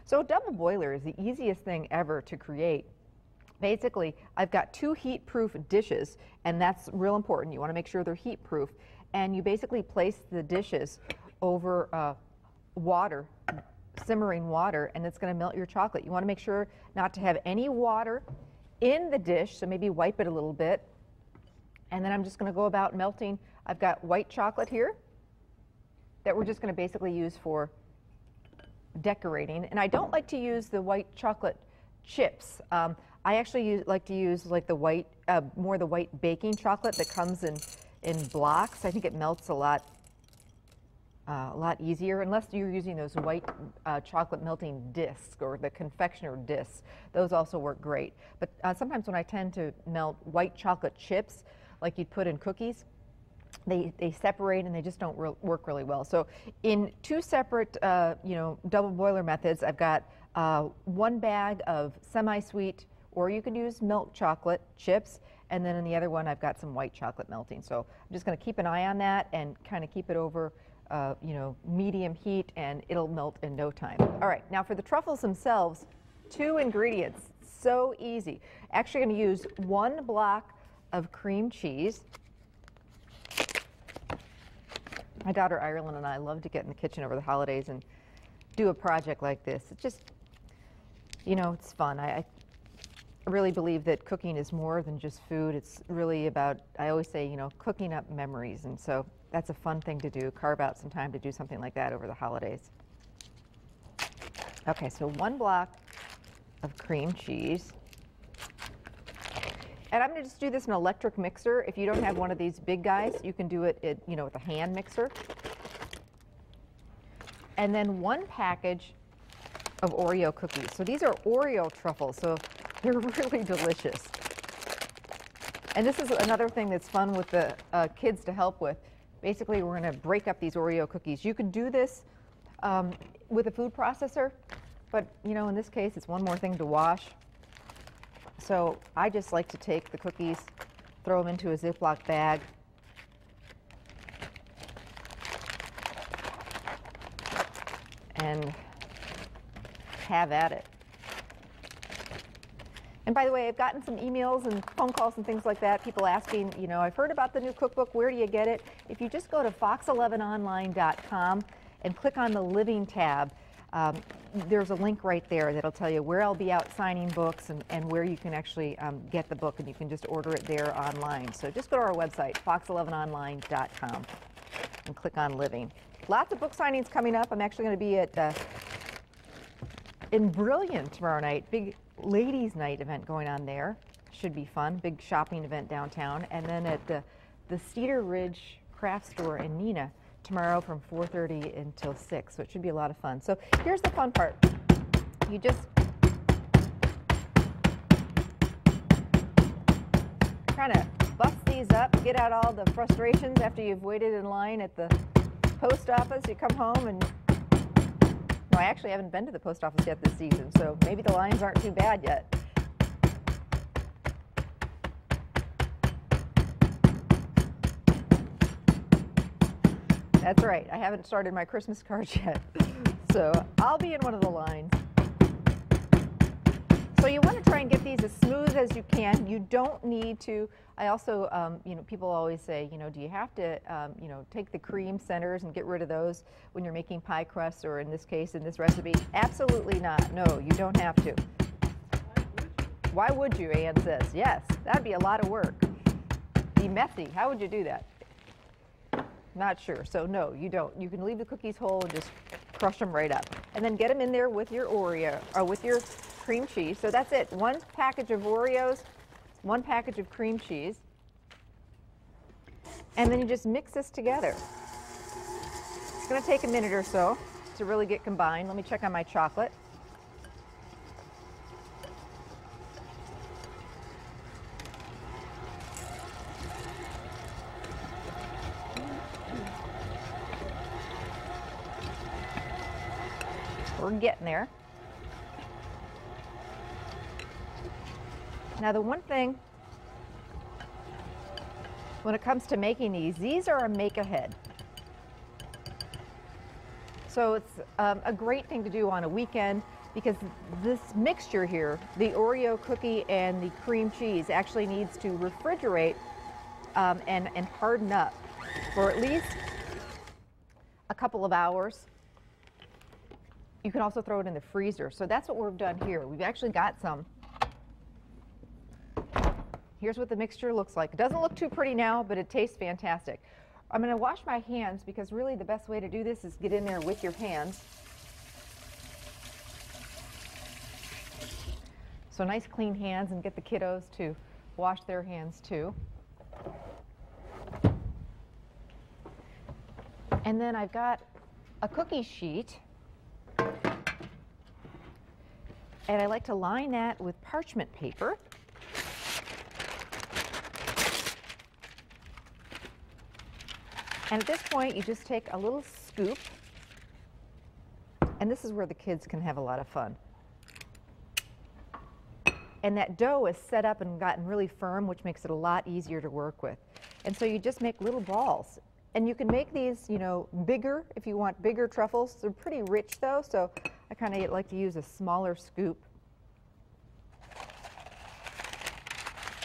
So a double boiler is the easiest thing ever to create. Basically, I've got 2 heat-proof dishes, and that's real important. You want to make sure they're heat-proof. And you basically place the dishes over water, simmering water, and it's going to melt your chocolate. You want to make sure not to have any water in the dish, so maybe wipe it a little bit. And then I'm just going to go about melting. I've got white chocolate here that we're just going to basically use for decorating. And I don't like to use the white chocolate chips. I actually like to use like the white, more the white baking chocolate that comes in blocks. I think it melts a lot easier, unless you're using those white chocolate melting discs or the confectioner discs. Those also work great. But sometimes when I tend to melt white chocolate chips, like you'd put in cookies, they separate and they just don't work really well. So in 2 separate, double boiler methods, I've got 1 bag of semi-sweet, or you can use milk chocolate chips, and then in the other one I've got some white chocolate melting. So I'm just going to keep an eye on that and kind of keep it over medium heat, and it'll melt in no time. All right, now for the truffles themselves, 2 ingredients, so easy. Actually going to use 1 block of cream cheese. My daughter Ireland and I love to get in the kitchen over the holidays and do a project like this. It's just, it's fun. I really believe that cooking is more than just food. It's really about, I always say, cooking up memories. And so that's a fun thing to do, carve out some time to do something like that over the holidays. Okay, so 1 block of cream cheese. And I'm going to just do this in an electric mixer. If you don't have one of these big guys, you can do it with a hand mixer. And then 1 package of Oreo cookies. So these are Oreo truffles, so they're really delicious. And this is another thing that's fun with the kids to help with. Basically, we're going to break up these Oreo cookies. You can do this with a food processor, but in this case, it's one more thing to wash. So I just like to take the cookies, throw them into a Ziploc bag, and have at it. And by the way, I've gotten some emails and phone calls and things like that, people asking, I've heard about the new cookbook, where do you get it? If you just go to fox11online.com and click on the Living tab, there's a link right there that'll tell you where I'll be out signing books and where you can actually get the book, and you can just order it there online. So just go to our website, fox11online.com, and click on Living. Lots of book signings coming up. I'm actually going to be at in Brilliant tomorrow night. Big ladies' night event going on there. Should be fun. Big shopping event downtown. And then at the Cedar Ridge Craft Store in Neenah tomorrow from 4:30 until 6. So it should be a lot of fun. So here's the fun part. You just kind of bust these up, get out all the frustrations after you've waited in line at the post office. You come home and, no, I actually haven't been to the post office yet this season, so maybe the lines aren't too bad yet. That's right, I haven't started my Christmas cards yet, so I'll be in one of the lines. So you want to try and get these as smooth as you can. You don't need to. I also, people always say, do you have to, take the cream centers and get rid of those when you're making pie crusts, or in this case, in this recipe? Absolutely not. No, you don't have to. Why would you, Ann says. Yes, that'd be a lot of work. Be messy. How would you do that? Not sure. So no, you don't. You can leave the cookies whole and just crush them right up. And then get them in there with your Oreo, or with your cream cheese. So that's it. 1 package of Oreos, 1 package of cream cheese. And then you just mix this together. It's going to take a minute or so to really get combined. Let me check on my chocolate. We're getting there. Now the one thing, when it comes to making these are a make-ahead. So it's a great thing to do on a weekend because this mixture here, the Oreo cookie and the cream cheese, actually needs to refrigerate and harden up for at least a couple of hours. You can also throw it in the freezer. So that's what we've done here. We've actually got some. Here's what the mixture looks like. It doesn't look too pretty now, but it tastes fantastic. I'm going to wash my hands because really the best way to do this is get in there with your hands. So nice clean hands, and get the kiddos to wash their hands too. And then I've got a cookie sheet, and I like to line that with parchment paper. And at this point, you just take a little scoop, and this is where the kids can have a lot of fun. And that dough is set up and gotten really firm, which makes it a lot easier to work with. And so you just make little balls. And you can make these, you know, bigger if you want bigger truffles. They're pretty rich though, so I kind of like to use a smaller scoop.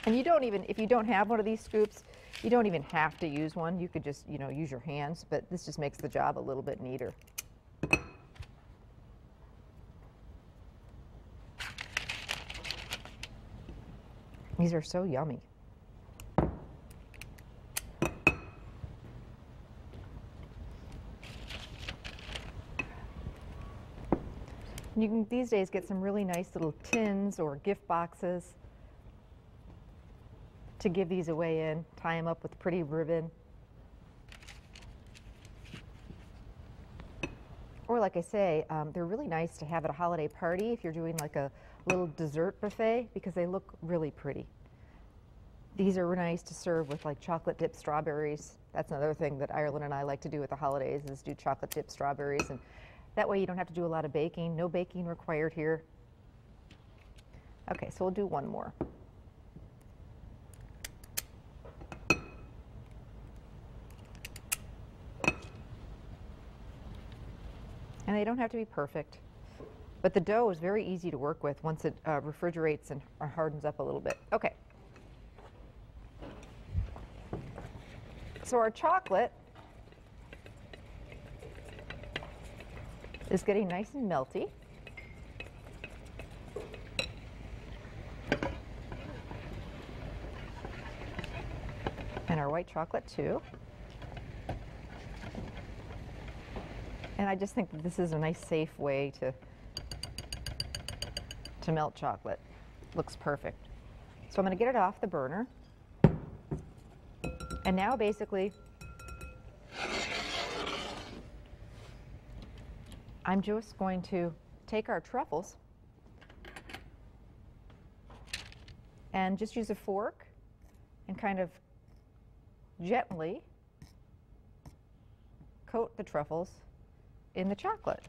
And you don't even, if you don't have one of these scoops, you don't even have to use one. You could just, you know, use your hands, but this just makes the job a little bit neater. These are so yummy. You can these days get some really nice little tins or gift boxes to give these away in. Tie them up with pretty ribbon. Or like I say, they're really nice to have at a holiday party if you're doing like a little dessert buffet because they look really pretty. These are nice to serve with like chocolate dipped strawberries. That's another thing that Ireland and I like to do at the holidays is do chocolate dipped strawberries, and that way you don't have to do a lot of baking. No baking required here. Okay, so we'll do one more. And they don't have to be perfect, but the dough is very easy to work with once it refrigerates and hardens up a little bit. Okay. So our chocolate is getting nice and melty. And our white chocolate too. And I just think that this is a nice, safe way to melt chocolate. Looks perfect. So I'm going to get it off the burner. And now basically, I'm just going to take our truffles and just use a fork and kind of gently coat the truffles in the chocolate.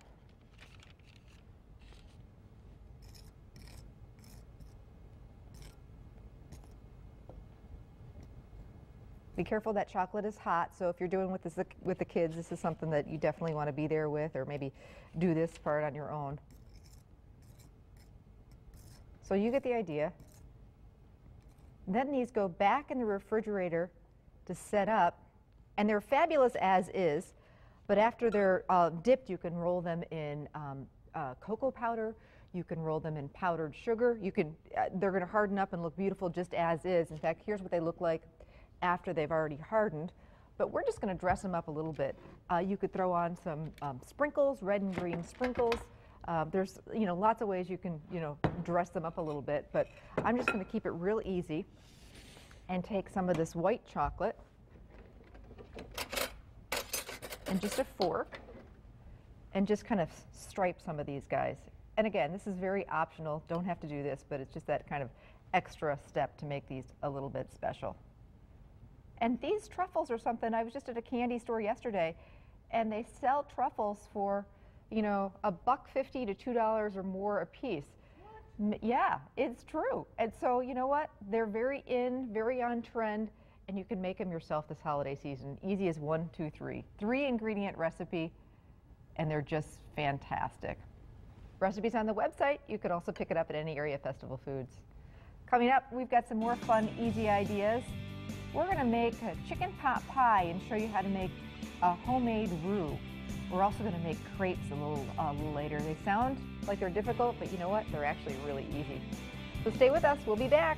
Be careful that chocolate is hot, so if you're doing with the kids, this is something that you definitely want to be there with, or maybe do this part on your own. So you get the idea. Then these go back in the refrigerator to set up, and they're fabulous as is, but after they're dipped, you can roll them in cocoa powder, you can roll them in powdered sugar, they're going to harden up and look beautiful just as is. In fact, here's what they look like after they've already hardened, but we're just going to dress them up a little bit. You could throw on some sprinkles, red and green sprinkles. There's lots of ways you can dress them up a little bit, but I'm just going to keep it real easy and take some of this white chocolate and just a fork and just kind of stripe some of these guys. And again, this is very optional. Don't have to do this, but it's just that kind of extra step to make these a little bit special. And these truffles are something, I was just at a candy store yesterday, and they sell truffles for, $1.50 to $2 or more a piece. What? Yeah, it's true. And so, you know what? They're very on trend, and you can make them yourself this holiday season. Easy as 1, 2, 3. 3-ingredient recipe, and they're just fantastic. Recipes on the website. You could also pick it up at any area Festival Foods. Coming up, we've got some more fun, easy ideas. We're going to make a chicken pot pie and show you how to make a homemade roux. We're also going to make crepes a little later. They sound like they're difficult, but you know what? They're actually really easy. So stay with us. We'll be back.